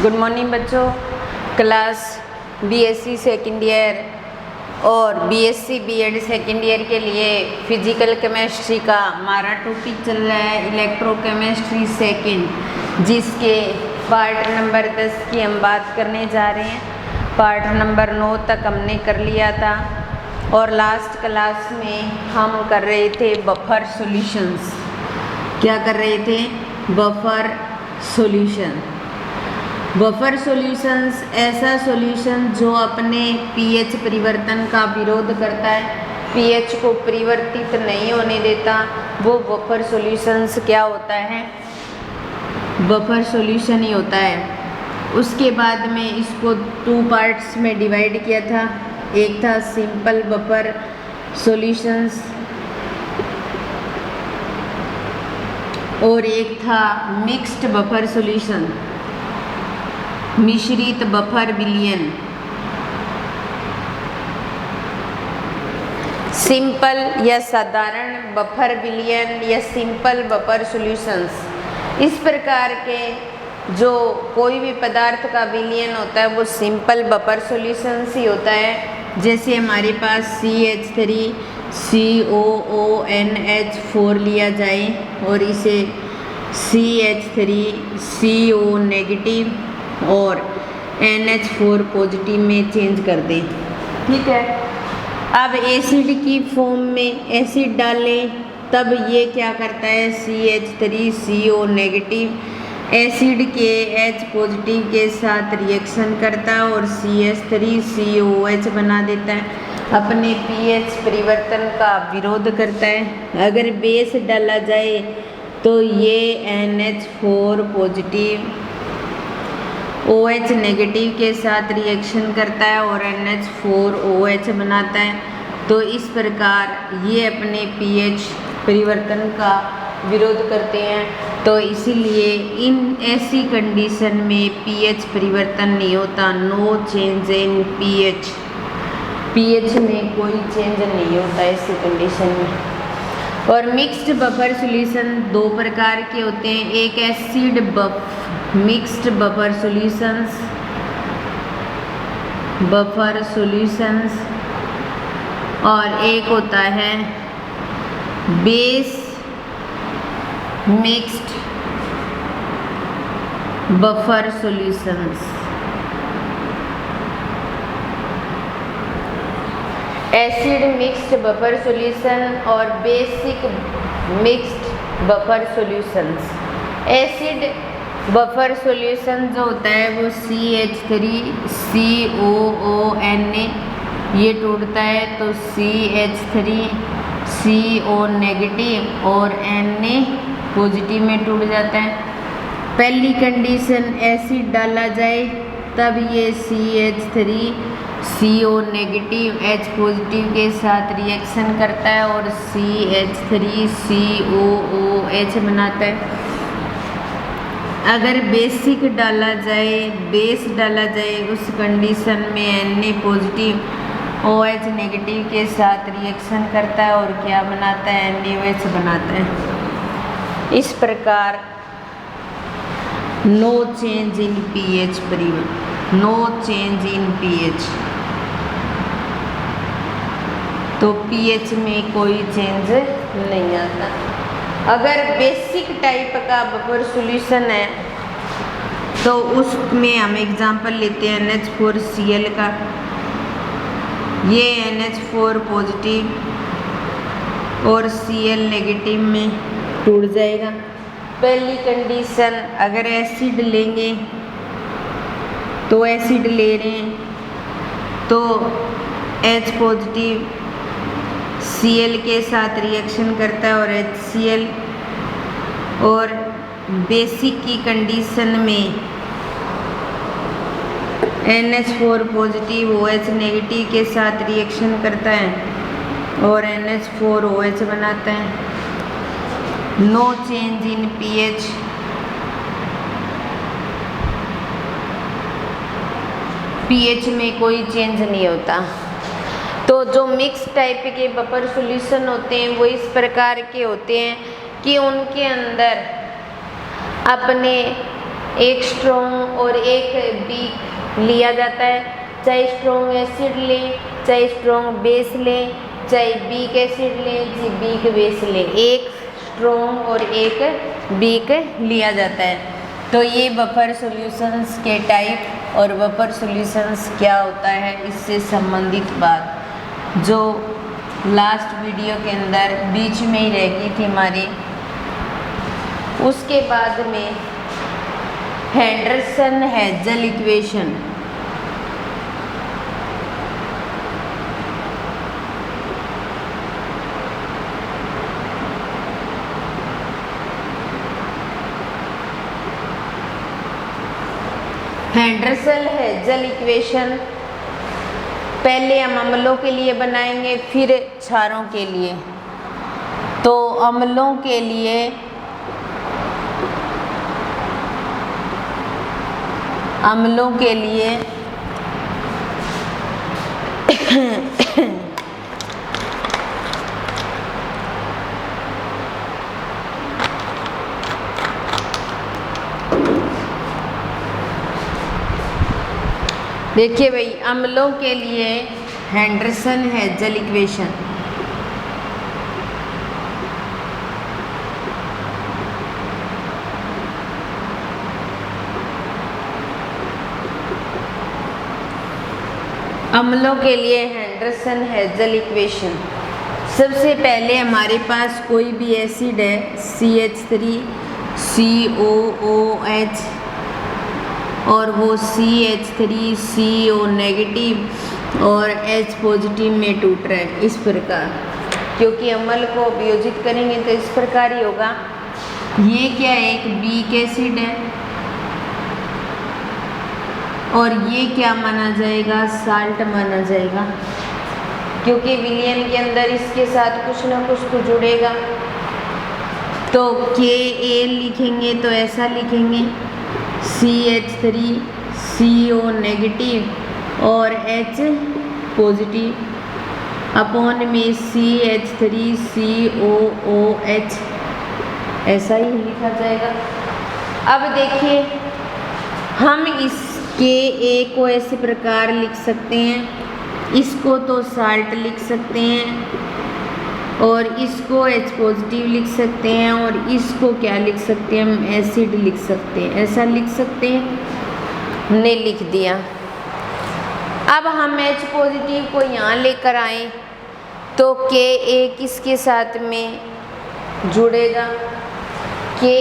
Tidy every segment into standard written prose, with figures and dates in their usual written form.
Good morning बच्चों। Class BSc second year और BSc BEd second year के लिए फिजिकल केमिस्ट्री का हमारा टॉपिक चल रहा है इलेक्ट्रोकेमिस्ट्री सेकेंड, जिसके पार्ट नंबर 10 की हम बात करने जा रहे हैं। पार्ट नंबर 9 तक हमने कर लिया था और लास्ट क्लास में हम कर रहे थे बफर सॉल्यूशंस। क्या कर रहे थे? Buffer solution. बफर सॉल्यूशंस ऐसा सॉल्यूशन जो अपने पीएच परिवर्तन का विरोध करता है, पीएच को परिवर्तित नहीं होने देता, वो बफर सॉल्यूशंस क्या होता है? बफर सॉल्यूशन ही होता है। उसके बाद में इसको 2 पार्ट्स में डिवाइड किया था। एक था सिंपल बफर सॉल्यूशंस और एक था मिक्स्ड बफर सॉल्यूशन, मिश्रित बफर विलयन। सिंपल या साधारण बफर विलयन या सिंपल बफर सॉल्यूशंस, इस प्रकार के जो कोई भी पदार्थ का विलयन होता है वो सिंपल बफर सॉल्यूशंस ही होता है। जैसे हमारे पास CH3 COONH4 लिया जाए और इसे CH3 CO नेगेटिव और NH4 पॉजिटिव में चेंज कर दें, ठीक है। अब एसिड की फॉर्म में एसिड डालें, तब ये क्या करता है? CH3 CO नेगेटिव एसिड के H पॉजिटिव के साथ रिएक्शन करता है और CH3 COOH बना देता है, अपने pH परिवर्तन का विरोध करता है। अगर बेस डाला जाए तो ये NH4 पॉजिटिव OH नेगेटिव के साथ रिएक्शन करता है और NH4OH बनाता है। तो इस प्रकार ये अपने pH परिवर्तन का विरोध करते हैं। तो इसीलिए इन ऐसी कंडीशन में pH परिवर्तन नहीं होता, no change in pH, pH में कोई चेंज नहीं होता ऐसी कंडीशन में। और मिक्स्ड बफर सॉल्यूशन 2 प्रकार के होते हैं, एक एसिड मिक्स्ड बफर सॉल्यूशंस और एक होता है base mixed buffer solutions. Acid mixed buffer solution और basic mixed buffer solutions. Acid buffer solution जो होता है वो CH3 COONA ये टूटता है तो CH3 CO नेगेटिव और Na पॉजिटिव में टूट जाता है। पहली कंडीशन एसिड डाला जाए तब ये CH3 CO negative H positive के साथ रिएक्शन करता है और CH3 COOH बनाता है। अगर बेस डाला जाए उस कंडीशन में Na पॉजिटिव OH नेगेटिव के साथ रिएक्शन करता है और क्या बनाता है? NaOH बनाता है। इस प्रकार नो चेंज इन pH परिवर्तन, नो चेंज इन pH, तो pH में कोई चेंज नहीं आता। अगर बेसिक टाइप का बफर सॉल्यूशन है तो उसमें हम एग्जांपल लेते हैं NH4Cl का। ये NH4 पॉजिटिव और Cl नेगेटिव में टूट जाएगा। पहली कंडीशन, अगर एसिड लेंगे तो एसिड ले रहे हैं तो H पॉजिटिव Cl के साथ रिएक्शन करता है और HCl, और बेसिक की कंडीशन में NH4 पॉजिटिव OH नेगेटिव के साथ रिएक्शन करता है और NH4OH बनाता है। No change in pH, pH में कोई चेंज नहीं होता। तो जो मिक्स टाइप के बफर सॉल्यूशन होते हैं वो इस प्रकार के होते हैं कि उनके अंदर अपने एक स्ट्रॉन्ग और एक वीक लिया जाता है। चाहे स्ट्रॉन्ग एसिड ले, चाहे स्ट्रॉन्ग बेस ले, चाहे वीक एसिड ले, चाहे वीक बेस ले, एक स्ट्रॉन्ग और एक वीक लिया जाता है। तो ये बफर सॉल्यूशंस के टाइप और बफर सॉल्यूशंस क्या होता है इससे संबंधित बात जो लास्ट वीडियो के अंदर बीच में ही रह गई थी हमारी। उसके बाद में Henderson Hazel equation, Henderson Hazel equation पहले हम अम्लों के लिए बनाएंगे फिर क्षारों के लिए। तो अम्लों के लिए देखिए भाई, अम्लों के लिए हेंडरसन हेज़ल इक्वेशन अम्लों के लिए हेंडरसन हेज़ल इक्वेशन। सबसे पहले हमारे पास कोई भी एसिड है CH3COOH और वो CH3CO नेगेटिव और H पॉजिटिव में टूट रहा है इस प्रकार, क्योंकि अम्ल को उपयोजित करेंगे तो इस प्रकार ही होगा। ये क्या है, एक वीक एसिड है और ये क्या माना जाएगा, साल्ट माना जाएगा, क्योंकि विलयन के अंदर इसके साथ कुछ ना कुछ तो जुड़ेगा। तो Ka लिखेंगे तो ऐसा लिखेंगे CH3CO नेगेटिव और H पॉजिटिव अपॉन में CH3COOH, ऐसा ही लिखा जाएगा। अब देखिए, हम इसके A को ऐसे प्रकार लिख सकते हैं, इसको तो साल्ट लिख सकते हैं और इसको H पॉजिटिव लिख सकते हैं और इसको क्या लिख सकते हैं, हम एसिड लिख सकते हैं, ऐसा लिख सकते हैं, हमने लिख दिया। अब हम H पॉजिटिव को यहाँ लेकर आए तो Ka किसके साथ में जुड़ेगा, Ka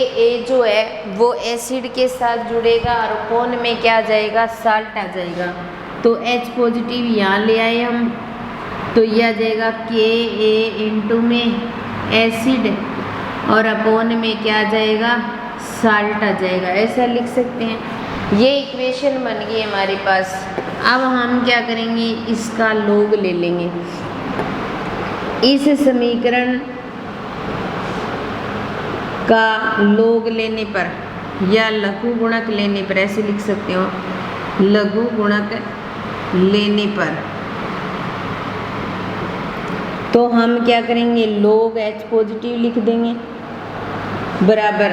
जो है वो एसिड के साथ जुड़ेगा और कोन में क्या आ जाएगा, साल्ट आ जाएगा। तो H पॉजिटिव यहाँ ले आए हम, तो यह आ जाएगा Ka इंटू में एसिड और अपोन में क्या आ जाएगा, साल्ट आ जाएगा, ऐसा लिख सकते हैं। ये इक्वेशन बन गई हमारे पास। अब हम क्या करेंगे, इसका लॉग ले लेंगे। इस समीकरण का लॉग लेने पर या लघु गुणक लेने पर, ऐसे लिख सकते हो, लघु गुणक लेने पर तो हम क्या करेंगे, log H पॉजिटिव लिख देंगे बराबर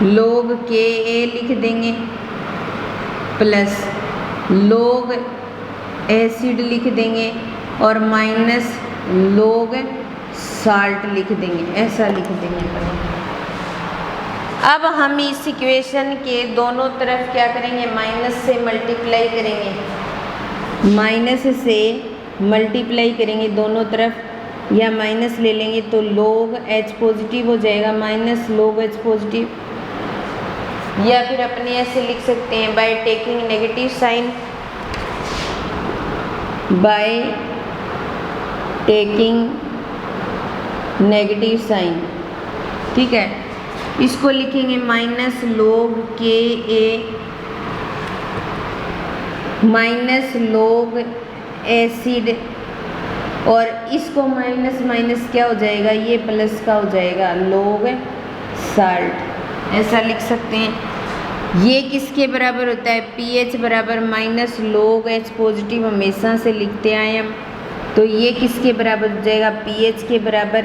log Ka लिख देंगे प्लस log एसिड लिख देंगे और माइनस log साल्ट लिख देंगे, ऐसा लिख देंगे। अब हम इस इक्वेशन के दोनों तरफ क्या करेंगे, माइनस से मल्टीप्लाई करेंगे, माइनस से मल्टीप्लाई करेंगे दोनों तरफ, या माइनस ले लेंगे तो log H पॉजिटिव हो जाएगा माइनस log H पॉजिटिव, या फिर अपने ऐसे लिख सकते हैं by taking negative sign, by taking negative sign, ठीक है। इसको लिखेंगे minus log Ka minus log acid और इसको माइनस माइनस क्या हो जाएगा, ये प्लस का हो जाएगा log साल्ट, ऐसा लिख सकते हैं। ये किसके बराबर होता है, pH बराबर माइनस log H पॉजिटिव हमेशा से लिखते आए हम, तो ये किसके बराबर हो जाएगा, pH के बराबर,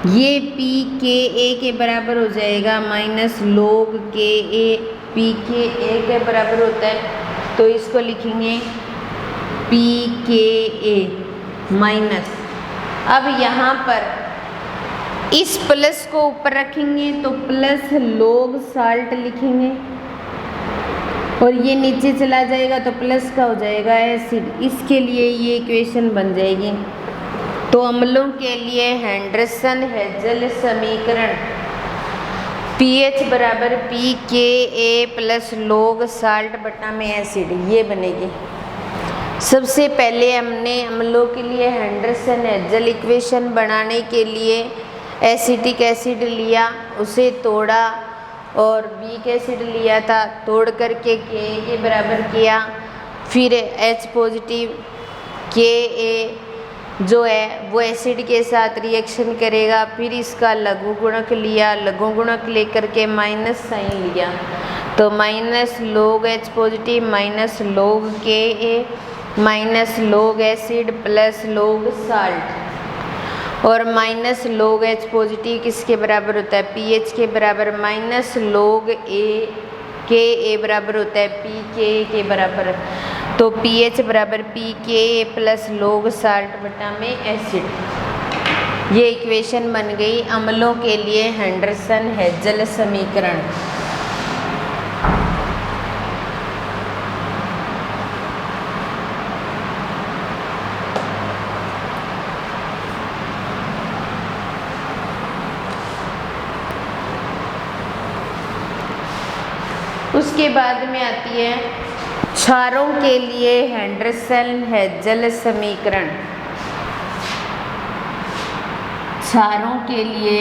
ये pKa के बराबर हो जाएगा माइनस log Ka pKa के बराबर होता है, तो इसको लिखेंगे pKa माइनस, अब यहाँ पर इस प्लस को ऊपर रखेंगे तो प्लस लोग साल्ट लिखेंगे और ये नीचे चला जाएगा तो प्लस का हो जाएगा एसिड, इसके लिए ये इक्वेशन बन जाएगी। तो अम्लों के लिए हेंडरसन हेजल समीकरण pH बराबर pKa प्लस लोग साल्ट बटा में एसिड, ये बनेगी। सबसे पहले हमने अम्लों के लिए हेंडरसन हेजल इक्वेशन बनाने के लिए एसिटिक एसिड लिया, उसे तोड़ा और वीक एसिड लिया था, तोड़ करके Ka के बराबर किया, फिर H पॉजिटिव Ka जो है वो एसिड के साथ रिएक्शन करेगा, फिर इसका लघु गुणक लिया, लघु गुणक लेकर के माइनस साइन लिया, तो माइनस लोग H पॉजिटिव माइनस लोग Ka माइनस लोग एसिड प्लस लोग साल्ट, और माइनस लोग H पॉजिटिव किसके बराबर होता है, pH के बराबर, माइनस लोग Ka बराबर होता है pKa के बराबर, तो pH बराबर pKa प्लस लोग साल्ट बटा में एसिड। ये इक्वेशन बन गई अम्लों के लिए हेंडरसन हेजल समीकरण। उसके बाद में आती है क्षारों के लिए हेंडरसन हेजल समीकरण। क्षारों के लिए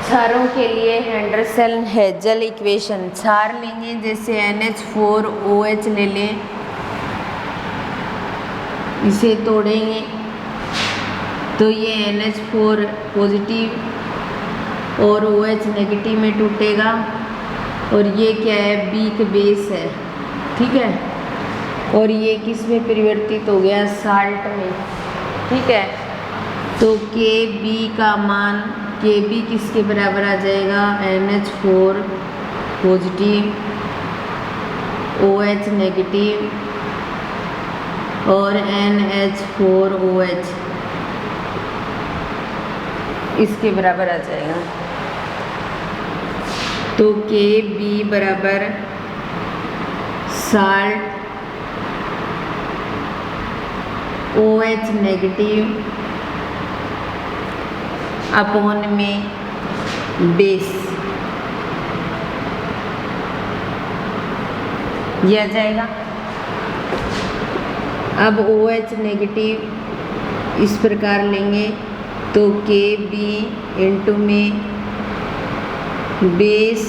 क्षारों के लिए हेंडरसन हेजल इक्वेशन। क्षार लेंगे जैसे NH4OH ले लें, इसे तोड़ेंगे तो ये NH4 पॉजिटिव और OH नेगेटिव में टूटेगा, और ये क्या है, वीक बेस है, ठीक है, और ये किस में परिवर्तित हो गया, साल्ट में, ठीक है। तो Kb का मान, Kb किसके बराबर आ जाएगा, NH4 पॉजिटिव OH नेगेटिव और NH4OH इसके बराबर आ जाएगा। तो Kb बराबर साल्ट OH नेगेटिव अपॉन में बेस, ये आ जाएगा। अब OH नेगेटिव इस प्रकार लेंगे तो Kb इंटू में बेस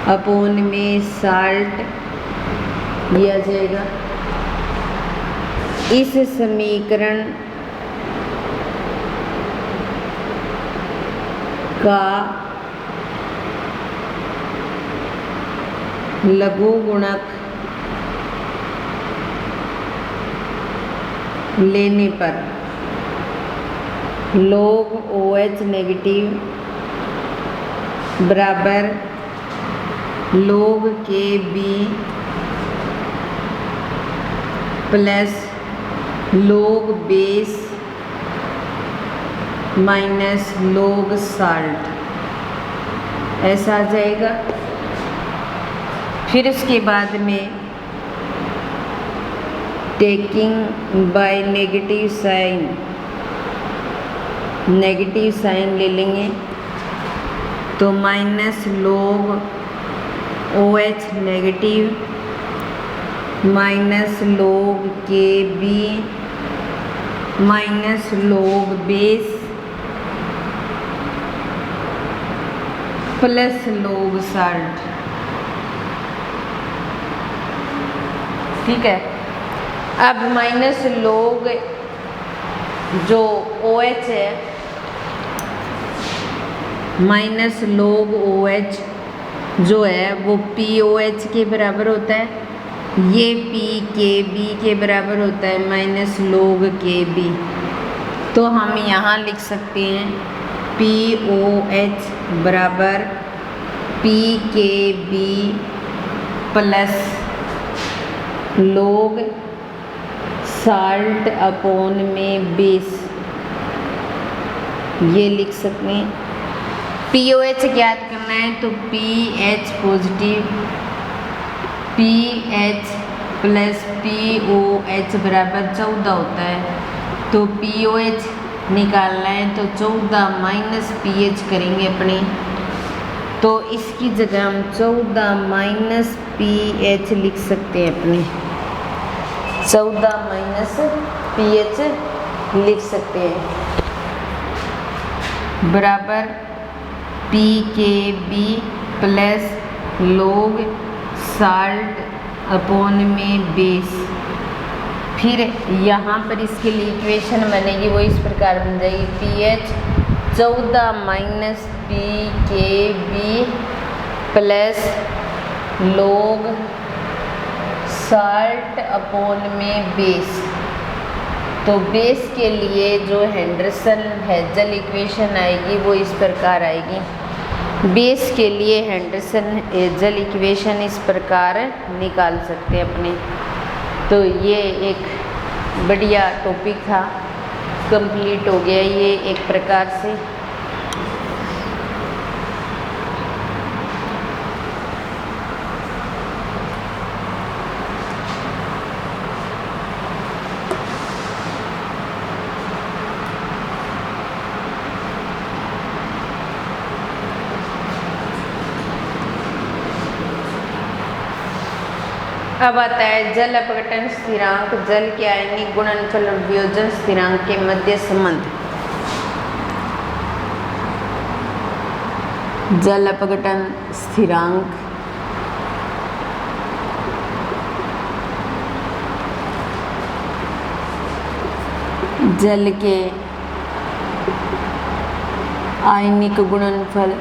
अपॉन में साल्ट, ये आ जाएगा। इस समीकरण का लघु गुणक लेने पर लोग OH नेगेटिव बराबर लोग Kb प्लस लोग बेस माइनस लोग साल्ट, ऐसा आ जाएगा। फिर उसके बाद में टेकिंग बाय नेगेटिव साइन ले लेंगे तो माइनस लोग OH नेगेटिव माइनस लोग Kb माइनस लोग बेस प्लस लोग साल्ट, ठीक है। अब माइनस लोग जो OH है माइनस log OH जो है वो POH के बराबर होता है, ये PKB के बराबर होता है माइनस log KB। तो हम यहाँ लिख सकते हैं POH बराबर PKB plus log salt upon में बेस, ये लिख सकते हैं। POH ज्ञात करना है तो PH positive PH plus POH बराबर 14 होता है, तो POH निकालना है तो 14 माइनस PH करेंगे अपने, तो इसकी जगह हम 14 माइनस PH लिख सकते हैं अपने, 14 माइनस PH लिख सकते हैं बराबर PKB plus log salt upon में बेस। फिर यहाँ पर इसके लिए इक्वेशन बनेगी वो इस प्रकार बन जाएगी PH 14 minus PKB plus log salt upon में बेस। तो बेस के लिए जो हेंडरसन हेजल इक्वेशन आएगी वो इस प्रकार आएगी। बेस के लिए हेंडरसन हेजल इक्वेशन इस प्रकार निकाल सकते हैं अपने। तो ये एक बढ़िया टॉपिक था, कंप्लीट हो गया ये एक प्रकार से। अब आता है जल अपघटन स्थिरांक, जल के आयनिक गुणनफल और वियोजन स्थिरांक के मध्य संबंध। जल अपघटन स्थिरांक जल के आयनिक गुणनफल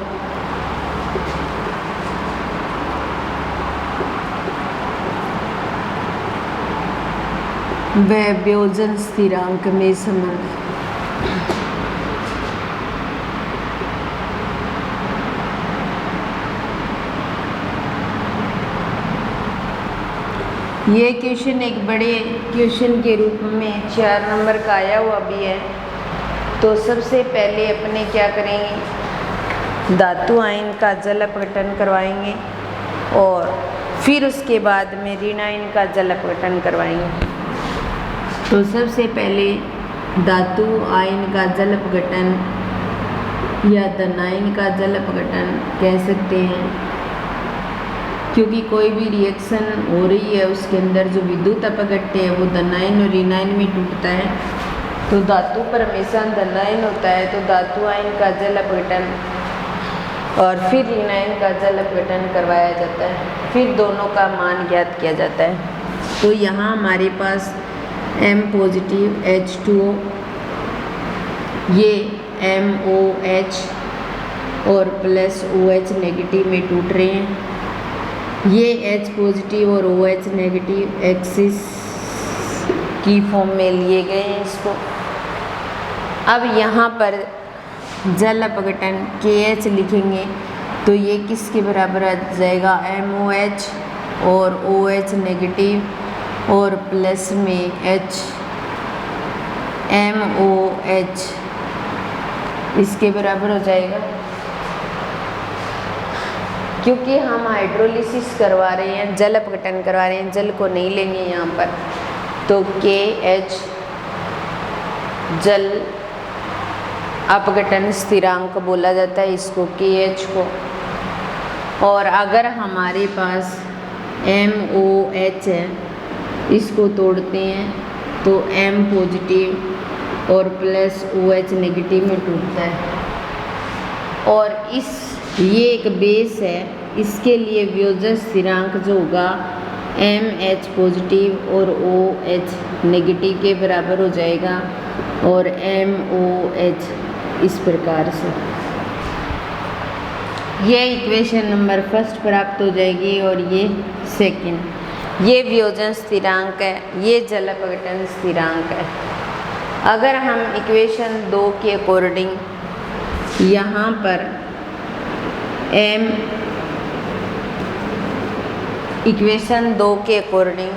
व वियोजन स्थिरांक में संबंध। ये क्वेश्चन एक बड़े क्वेश्चन के रूप में 4 नंबर का आया हुआ भी है। तो सबसे पहले अपने क्या करेंगे, धातु आयन का जल अपघटन करवाएंगे और फिर उसके बाद में ऋण आयन का जल अपघटन करवाएंगे। तो सबसे पहले धातु आयन का जल अपघटन या धन आयन का जल अपघटन कह सकते हैं, क्योंकि कोई भी रिएक्शन हो रही है उसके अंदर जो विद्युत अपघट्य है वो धन आयन और ऋण आयन में टूटता है। तो धातु पर हमेशा धन आयन होता है, तो धातु आयन का जल अपघटन और फिर ऋण आयन का जल अपघटन करवाया जाता है, फिर दोनों का मान ज्ञात किया जाता है। तो यहाँ हमारे पास M पॉजिटिव H2O, ये MOH और प्लस OH नेगेटिव में टूट रहे हैं। ये H पॉजिटिव और OH नेगेटिव एक्सिस की फॉर्म में लिए गए हैं इसको। अब यहाँ पर जल अपघटन KH लिखेंगे तो ये किसके बराबर आ जाएगा, MOH और OH नेगेटिव और प्लस में H MOH इसके बराबर हो जाएगा। क्योंकि हम हाइड्रोलिसिस करवा रहे हैं, जल अपघटन करवा रहे हैं, जल को नहीं लेंगे यहाँ पर, तो KH जल अपघटन स्थिरांक बोला जाता है इसको, KH को। और अगर हमारे पास MOH है, इसको तोड़ते हैं तो M पॉजिटिव और प्लस OH नेगेटिव में टूटता है। और ये एक बेस है, इसके लिए वियोजन स्थिरांक जो होगा MH पॉजिटिव और OH नेगेटिव के बराबर हो जाएगा और MOH इस प्रकार से। ये इक्वेशन नंबर फर्स्ट प्राप्त हो जाएगी और ये सेकंड। ये वियोजन स्थिरांक है, ये जल अपघटन स्थिरांक है। अगर हम इक्वेशन 2 के अकॉर्डिंग यहाँ पर m इक्वेशन 2 के अकॉर्डिंग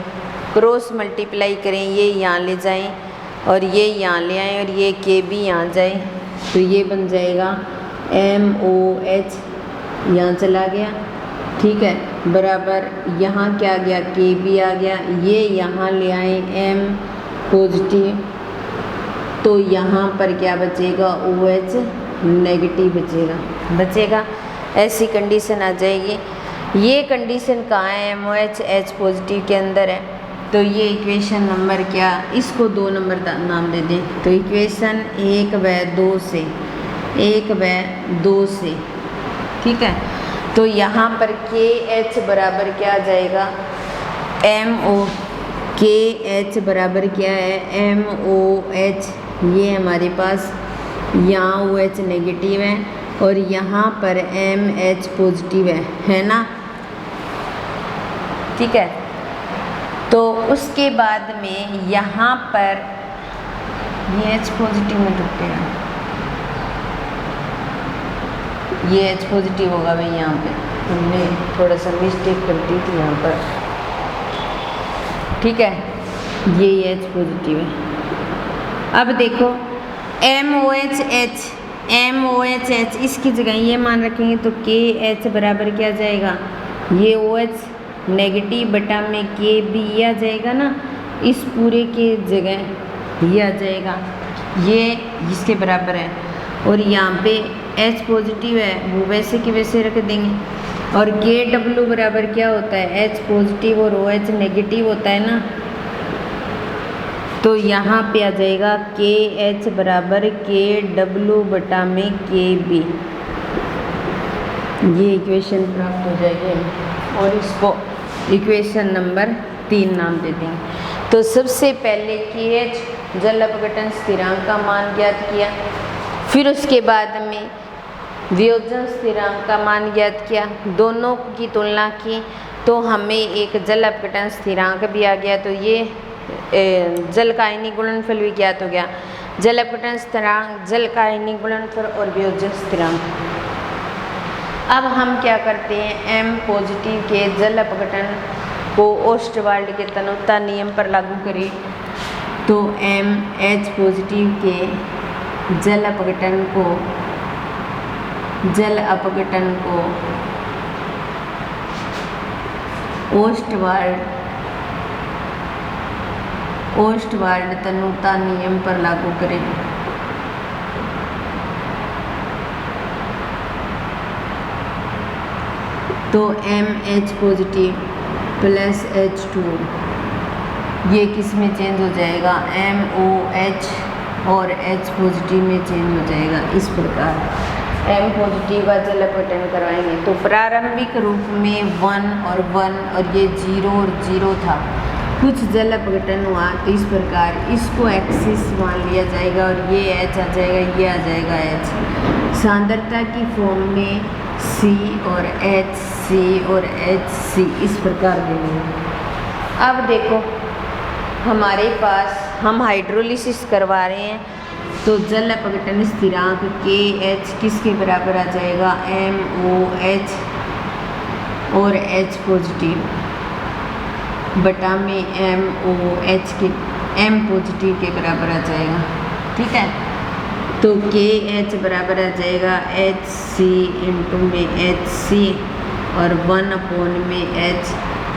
क्रॉस मल्टीप्लाई करें, ये यहाँ ले जाएं और ये यहाँ ले आएँ और ये के भी यहाँ जाए, तो ये बन जाएगा MOH, यहाँ चला गया, ठीक है, बराबर यहाँ क्या आ गया, के भी आ गया, ये यहाँ ले आए M पॉजिटिव, तो यहाँ पर क्या बचेगा, OH नेगेटिव बचेगा। ऐसी कंडीशन आ जाएगी। ये कंडीशन कहाँ है, MOH H पॉजिटिव के अंदर है। तो ये इक्वेशन नंबर क्या, इसको 2 नंबर नाम दे दें। तो इक्वेशन 1 व 2 से, ठीक है। तो यहाँ पर KH बराबर क्या आ जाएगा, KH बराबर क्या है, MOH, ये हमारे पास यहाँ OH नेगेटिव है और यहाँ पर MH पॉजिटिव है ना, ठीक है। तो उसके बाद में यहाँ पर ये H पॉजिटिव में टूटेगा, ये H पॉजिटिव होगा भाई, यहाँ पे हमने थोड़ा सा मिस्टेक कर दी थी यहाँ पर, ठीक है, ये H पॉजिटिव है। अब देखो MOH इसकी जगह ये मान रखेंगे तो KH बराबर क्या जाएगा, ये OH नेगेटिव बटा में के भी आ जाएगा ना, इस पूरे के जगह ये आ जाएगा, ये इसके बराबर है। और यहाँ पे H पॉजिटिव है, वो वैसे के वैसे रख देंगे। और KW बराबर क्या होता है, H पॉजिटिव और OH नेगेटिव होता है ना, तो यहाँ पे आ जाएगा KH बराबर KW बटा में KB, ये इक्वेशन प्राप्त हो जाएगी। और इसको इक्वेशन नंबर 3 नाम दे देंगे। तो सबसे पहले KH जल अपघटन स्थिरांक का मान ज्ञात किया, फिर उसके बाद में वियोजन स्थिरांक का मान ज्ञात किया, दोनों की तुलना की तो हमें एक जल अपघटन स्थिरांक भी आ गया। तो ये जल का आयनिक गुणनफल भी ज्ञात हो गया, जल अपघटन स्थिरांक, जल का आयनिक गुणनफल और वियोजन स्थिरांक। अब हम क्या करते हैं, M पॉजिटिव के जल अपघटन को ओस्टवाल्ड के तन्यता नियम पर लागू करें। तो MH पॉजिटिव के जल अपघटन को ओस्टवाल्ड तन्यता नियम पर लागू करें। तो MH पॉजिटिव प्लस H2 ये किस में चेंज हो जाएगा, MOH और H पॉजिटिव में चेंज हो जाएगा। इस प्रकार M पॉजिटिव का जल अपघटन करवाएंगे। तो प्रारंभिक रूप में 1 और 1 और ये 0 और 0 था, कुछ जल अपघटन हुआ, तो इस प्रकार इसको एक्सिस मान लिया जाएगा और ये H आ जाएगा, ये आ जाएगा H। सांद्रता की फॉर्म में C और HC और HC इस प्रकार देंगे। अब देखो हमारे पास हम हाइड्रोलिसिस करवा रहे हैं, तो जल अपघटन स्थिरांक KH किसके बराबर आ जाएगा, MOH और H पॉजिटिव बटा में MOH के M पॉजिटिव के बराबर आ जाएगा, ठीक है। तो KH बराबर आ जाएगा HC इंटू में HC और 1 अपॉन में H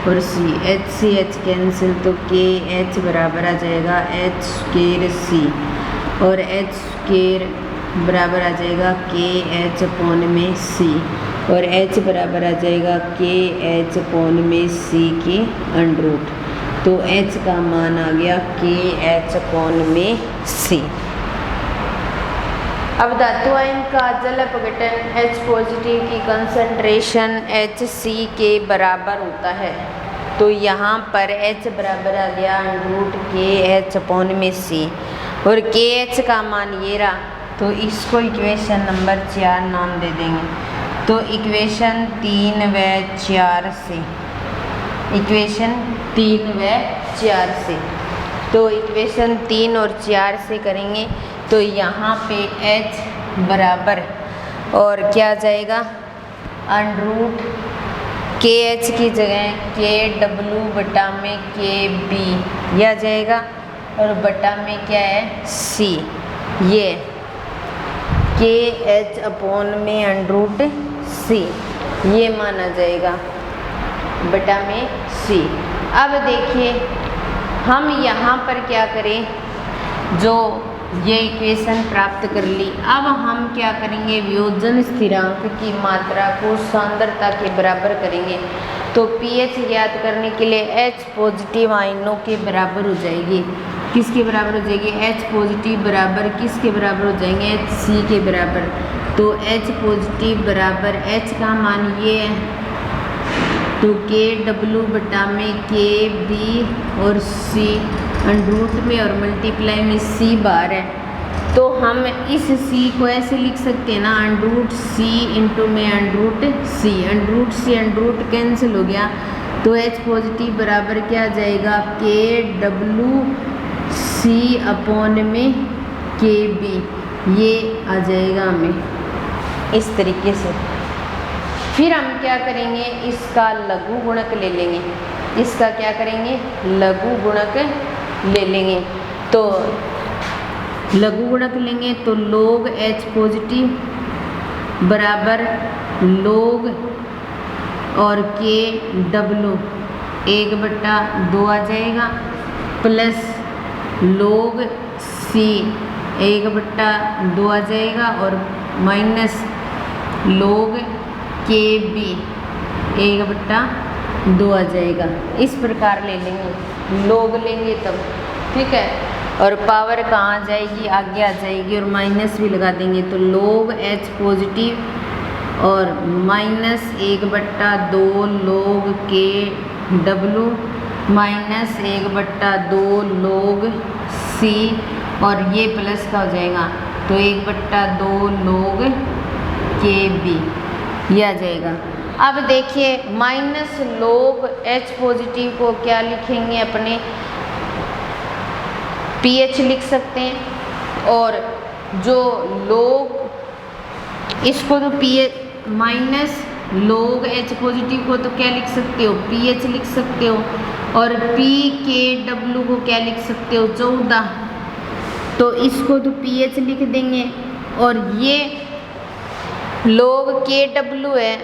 और C, HC H कैंसिल, तो KH बराबर आ जाएगा H स्क्वायर C और H स्क्वायर बराबर आ जाएगा KH अपॉन में C और H बराबर आ जाएगा KH अपॉन में C की अंडर रूट। तो H का मान आ गया KH अपॉन में C। अब धातु आयन का जल अपघटन H पॉजिटिव की कंसंट्रेशन HC के बराबर होता है। तो यहाँ पर H बराबर आ गया रूट KH अपॉन में C और KH का मान ये रहा, तो इसको इक्वेशन नंबर 4 नाम दे देंगे। तो इक्वेशन 3 व 4 से, इक्वेशन 3 व 4 से, तो इक्वेशन 3 और 4 से करेंगे तो यहाँ पे h बराबर और क्या आ जाएगा, अंडरूट के एच की जगह के डब्लू बटा में के बी यह आ जाएगा, और बटा में क्या है सी, ये के एच अपॉन में अंडरूट सी ये माना जाएगा बटा में सी। अब देखिए हम यहाँ पर क्या करें, जो ये इक्वेशन प्राप्त कर ली, अब हम क्या करेंगे, वियोजन स्थिरांक की मात्रा को सांद्रता के बराबर करेंगे। तो पीएच ज्ञात करने के लिए H पॉजिटिव आयनों के बराबर हो जाएगी, किसके बराबर हो जाएगी, H पॉजिटिव बराबर किसके बराबर हो जाएंगे, HC के बराबर। तो H पॉजिटिव बराबर H का मान ये है, तो के डब्लू बटा में के बी और सी अंडरूट में और मल्टीप्लाई में सी बार है। तो हम इस सी को ऐसे लिख सकते हैं ना, अंडरूट सी इंटू में अंडरूट सी, अंडरूट सी अंडरूट कैंसिल हो गया, तो H पॉजिटिव बराबर क्या आ जाएगा, के डब्लू सी अपॉन में के बी, ये आ जाएगा हमें इस तरीके से। फिर हम क्या करेंगे, इसका लघु गुणक ले लेंगे, इसका क्या करेंगे, लघु गुणक ले लेंगे। तो लघु गुणक लेंगे तो log H पॉजिटिव बराबर log और के डब्लू 1/2 आ जाएगा, प्लस log C 1/2 आ जाएगा, और माइनस log के बी 1/2 आ जाएगा। इस प्रकार ले लेंगे, लोग लेंगे तब, ठीक है। और पावर कहाँ आ जाएगी, आगे आ जाएगी, और माइनस भी लगा देंगे। तो log H पॉजिटिव और माइनस 1/2 log के डब्लू माइनस 1/2 log C, और ये प्लस का हो जाएगा, तो 1/2 log के बी ये आ जाएगा। अब देखिए माइनस log H पॉजिटिव को क्या लिखेंगे, अपने pH लिख सकते हैं, और जो log इसको तो pH minus log H positive को तो क्या लिख सकते हो, pH लिख सकते हो, और pKW को क्या लिख सकते हो, 14, तो इसको तो pH लिख देंगे, और ये log KW है,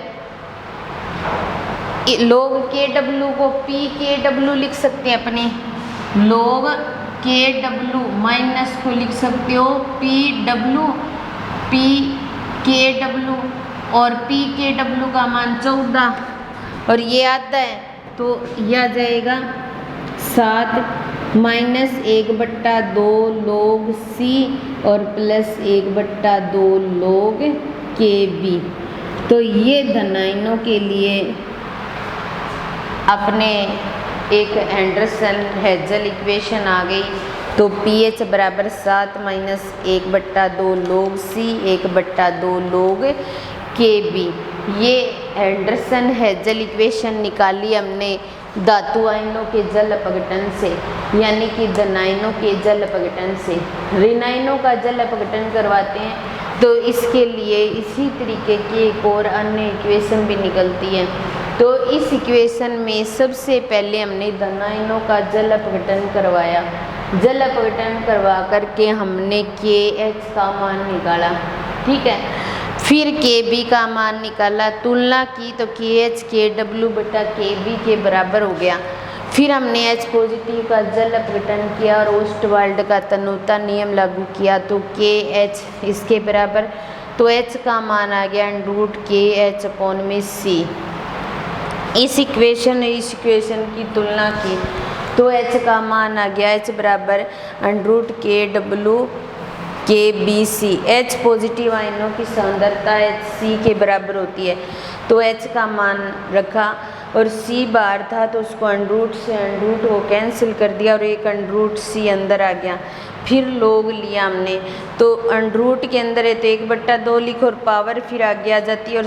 log KW को pKW लिख सकते हैं अपने, log KW माइनस को लिख सकते हो PW pKW, और pKW का मान 14 और ये आता है, तो यह आ जाएगा 7 माइनस 1/2 log C और प्लस 1/2 log KB। तो ये धन आयनों के लिए अपने एक एंडरसन हेजल इक्वेशन आ गई। तो pH बराबर 7 minus 1/2 log C 1/2 log KB, ये एंडरसन हेजल इक्वेशन निकाली हमने धातु आयनों के जल अपघटन से, यानी कि धन आयनों के जल अपघटन से। ऋण आयनों का जल अपघटन करवाते हैं तो इसके लिए इसी तरीके की एक और अन्य इक्वेशन भी निकलती है। तो इस इक्वेशन में सबसे पहले हमने धन आयनों का जल अपघटन करवाया, जल अपघटन करवा करके हमने KH का मान निकाला, ठीक है। फिर KB का मान निकाला, तुलना की तो KH KW बटा KB के बराबर हो गया। फिर हमने H पॉजिटिव का जल अपघटन किया और ओस्टवाल्ड का तन्यता नियम लागू किया, तो KH इसके बराबर, तो H का मान आ गया √KH अपॉन में C। इस इक्वेशन की तुलना की तो H का मान आ गया, H बराबर √KW KBC। H पॉजिटिव आयनों की सांद्रता HC के बराबर होती है, तो H का मान रखा और C बार था तो उसको √ से √ को कैंसिल कर दिया और एक √C अंदर आ गया। फिर log लिया हमने, तो √ के अंदर है तो 1/2 लिखो और पावर फिर आगे आ जाती है और